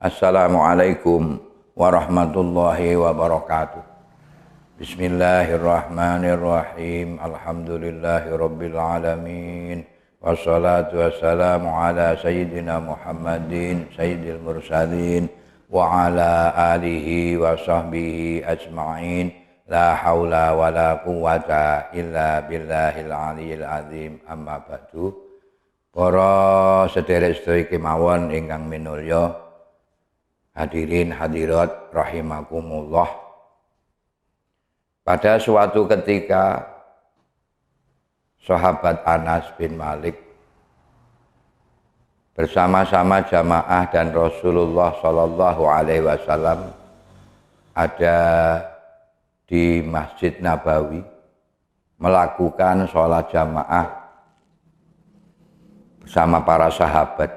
Assalamualaikum warahmatullahi wabarakatuh. Bismillahirrahmanirrahim. Alhamdulillahirabbil alamin. Wassalatu wassalamu ala sayyidina Muhammadin sayyidil mursalin wa ala alihi wa sahbihi ajma'in. La haula wa la quwwata illa billahil aliyyil azim. Amma ba'du. Para sedherek-sedherek kemawon ingkang minulya, hadirin hadirat rahimakumullah. Pada suatu ketika sahabat Anas bin Malik bersama-sama jamaah dan Rasulullah Shallallahu Alaihi Wasallam ada di Masjid Nabawi melakukan sholat jamaah bersama para sahabat.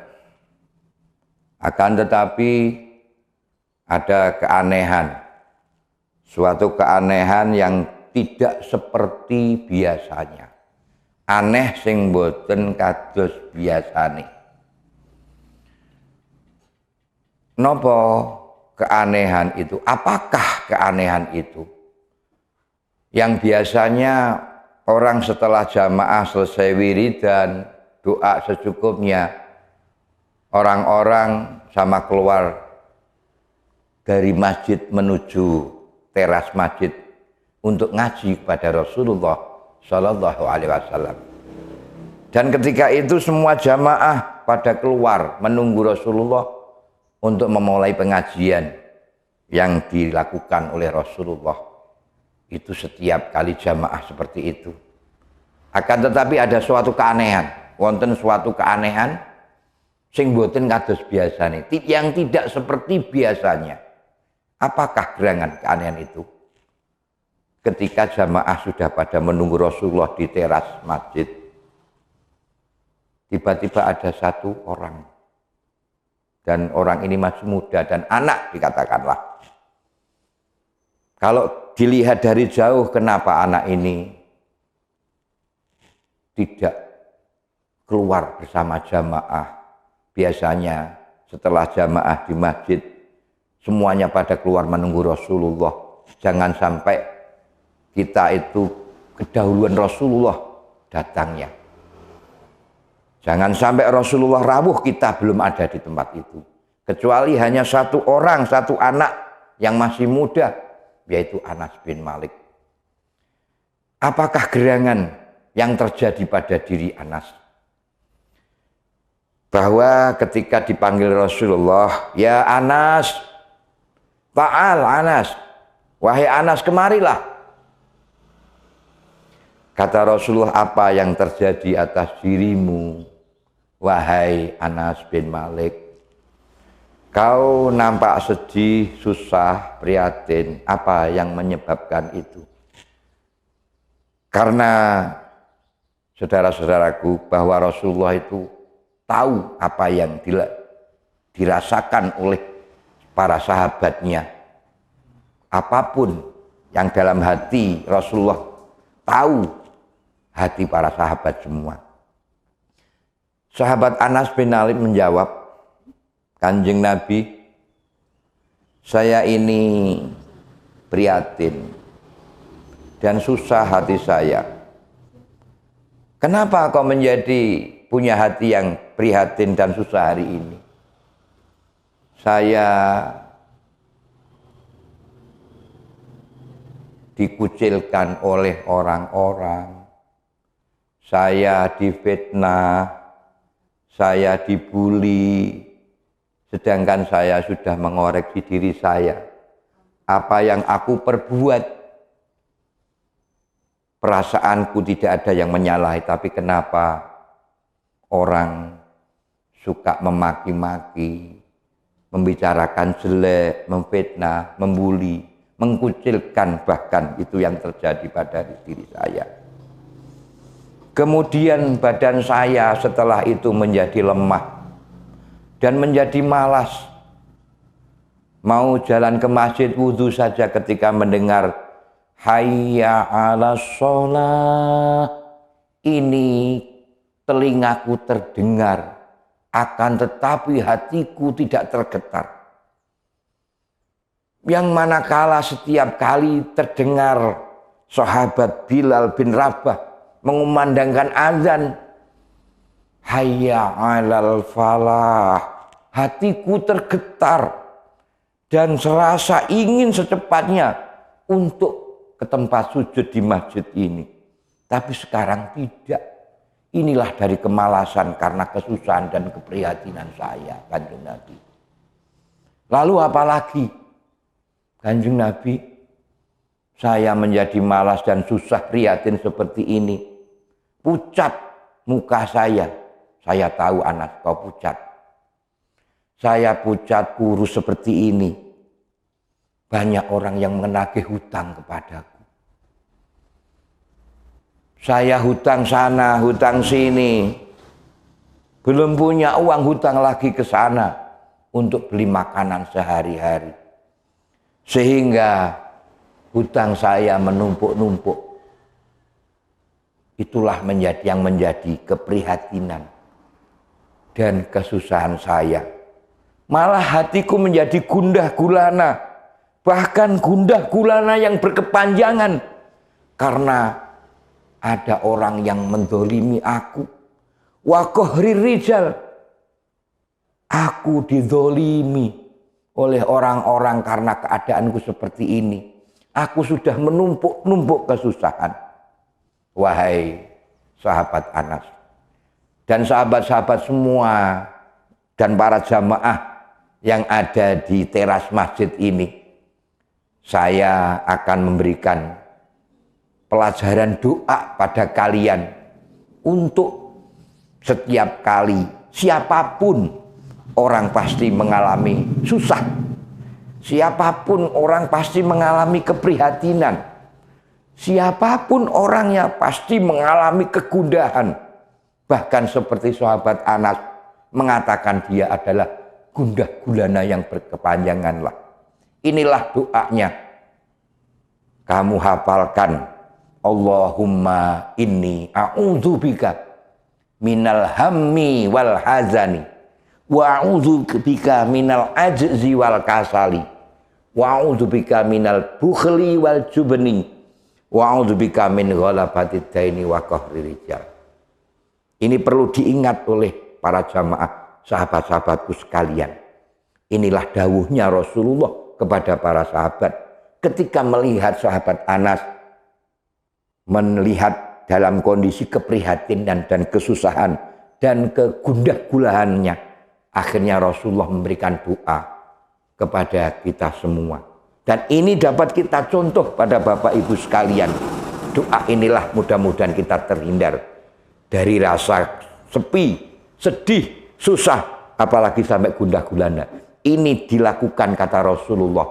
Akan tetapi ada keanehan, suatu keanehan yang tidak seperti biasanya. Aneh sing boten kados biasane. Napa keanehan itu? Apakah keanehan itu? Yang biasanya orang setelah jamaah selesai wiridan, doa secukupnya, orang-orang sama keluar dari masjid menuju teras masjid untuk ngaji kepada Rasulullah Shallallahu Alaihi Wasallam. Dan ketika itu semua jamaah pada keluar menunggu Rasulullah untuk memulai pengajian yang dilakukan oleh Rasulullah. Itu setiap kali jamaah seperti itu. Akan tetapi ada suatu keanehan, wonten suatu keanehan sing boten kados biasane, yang tidak seperti biasanya. Apakah gerangan keanehan itu? Ketika jamaah sudah pada menunggu Rasulullah di teras masjid, tiba-tiba ada satu orang, dan orang ini masih muda dan anak dikatakanlah. Kalau dilihat dari jauh, kenapa anak ini tidak keluar bersama jamaah? Biasanya setelah jamaah di masjid, semuanya pada keluar menunggu Rasulullah. Jangan sampai kita itu kedahuluan Rasulullah datangnya. Jangan sampai Rasulullah rawuh kita belum ada di tempat itu. Kecuali hanya satu orang, satu anak yang masih muda, yaitu Anas bin Malik. Apakah gerangan yang terjadi pada diri Anas? Bahwa ketika dipanggil Rasulullah, ya Anas, ta'al Anas, wahai Anas kemarilah. Kata Rasulullah, apa yang terjadi atas dirimu, wahai Anas bin Malik? Kau nampak sedih, susah, prihatin. Apa yang menyebabkan itu? Karena saudara-saudaraku, bahwa Rasulullah itu tahu apa yang dirasakan oleh para sahabatnya. Apapun yang dalam hati Rasulullah tahu hati para sahabat semua. Sahabat Anas bin Malik menjawab, Kanjeng Nabi, saya ini prihatin dan susah hati saya. Kenapa kau menjadi punya hati yang prihatin dan susah hari ini? Saya dikucilkan oleh orang-orang, saya difitnah, saya dibuli, sedangkan saya sudah mengoreksi diri saya. Apa yang aku perbuat, perasaanku tidak ada yang menyalahi, tapi kenapa orang suka memaki-maki, membicarakan jelek, memfitnah, membuli, mengkucilkan, bahkan itu yang terjadi pada diri saya. Kemudian badan saya setelah itu menjadi lemah dan menjadi malas. Mau jalan ke masjid wudhu saja ketika mendengar hayya 'alas shalah, ini telingaku terdengar, akan tetapi hatiku tidak tergetar. Yang manakala setiap kali terdengar sahabat Bilal bin Rabah mengumandangkan azan, hayya 'alal falah, hatiku tergetar dan serasa ingin secepatnya untuk ke tempat sujud di masjid ini. Tapi sekarang tidak. Inilah dari kemalasan karena kesusahan dan keprihatinan saya, Kanjeng Nabi. Lalu apalagi, Kanjeng Nabi, saya menjadi malas dan susah prihatin seperti ini. Pucat muka saya. Saya tahu anak kau pucat. Saya pucat kurus seperti ini. Banyak orang yang menagih hutang kepadaku. Saya hutang sana, hutang sini. Belum punya uang, hutang lagi ke sana untuk beli makanan sehari-hari. Sehingga hutang saya menumpuk-numpuk. Itulah yang menjadi keprihatinan dan kesusahan saya. Malah hatiku menjadi gundah gulana. Bahkan gundah gulana yang berkepanjangan. Karena ada orang yang mendolimi aku. Wa qahri rijal. Aku didolimi oleh orang-orang karena keadaanku seperti ini. Aku sudah menumpuk-numpuk kesusahan. Wahai sahabat Anas. Dan sahabat-sahabat semua. Dan para jamaah yang ada di teras masjid ini. Saya akan memberikan pelajaran doa pada kalian untuk setiap kali siapapun orang pasti mengalami susah, siapapun orang pasti mengalami keprihatinan, siapapun orangnya pasti mengalami kegundahan. Bahkan seperti sahabat Anas mengatakan dia adalah gundah gulana yang berkepanjangan lah. Inilah doanya, kamu hafalkan. Allahumma inni a'udzubika minal hammi wal hazani wa a'udzubika minal ajzi wal kasali wa a'udzubika minal bukhli wal jubni wa a'udzubika min ghalabatid daini wa qahri rijal. Ini perlu diingat oleh para jamaah sahabat-sahabatku sekalian. Inilah dawuhnya Rasulullah kepada para sahabat ketika melihat sahabat Anas melihat dalam kondisi keprihatinan dan kesusahan dan kegundah gulaannya. Akhirnya Rasulullah memberikan doa kepada kita semua. Dan ini dapat kita contoh pada Bapak Ibu sekalian. Doa inilah mudah-mudahan kita terhindar dari rasa sepi, sedih, susah, apalagi sampai gundah gulana. Ini dilakukan kata Rasulullah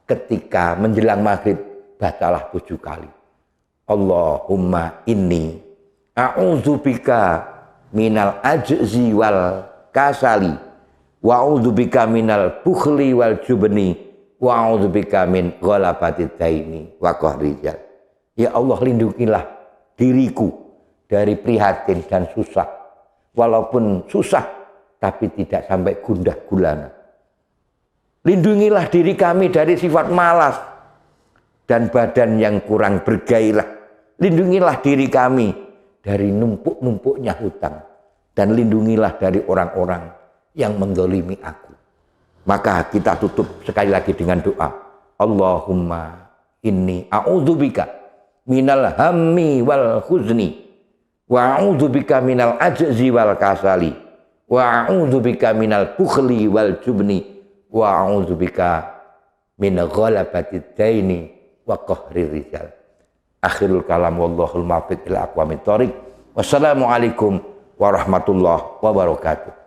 ketika menjelang maghrib, bacalah 7 kali. Allahumma inni a'udzubika minal ajzi wal kasali wa a'udzubika minal bukhli wal jubni wa a'udzubika min ghalabatid daini wa qahri rijal. Ya Allah, lindungilah diriku dari prihatin dan susah. Walaupun susah tapi tidak sampai gundah gulana. Lindungilah diri kami dari sifat malas dan badan yang kurang bergairah. Lindungilah diri kami dari numpuk-numpuknya hutang. Dan lindungilah dari orang-orang yang menzalimi aku. Maka kita tutup sekali lagi dengan doa. Allahumma inni a'udzubika minal hammi wal huzni wa a'udzubika minal ajzi wal kasali wa a'udzubika minal bukhli wal jubni wa a'udzubika min ghalabatid daini wa qahri rijal. Akhirul kalam wallahul muwaffiq ila aqwamit thoriq. Wassalamualaikum warahmatullahi wabarakatuh.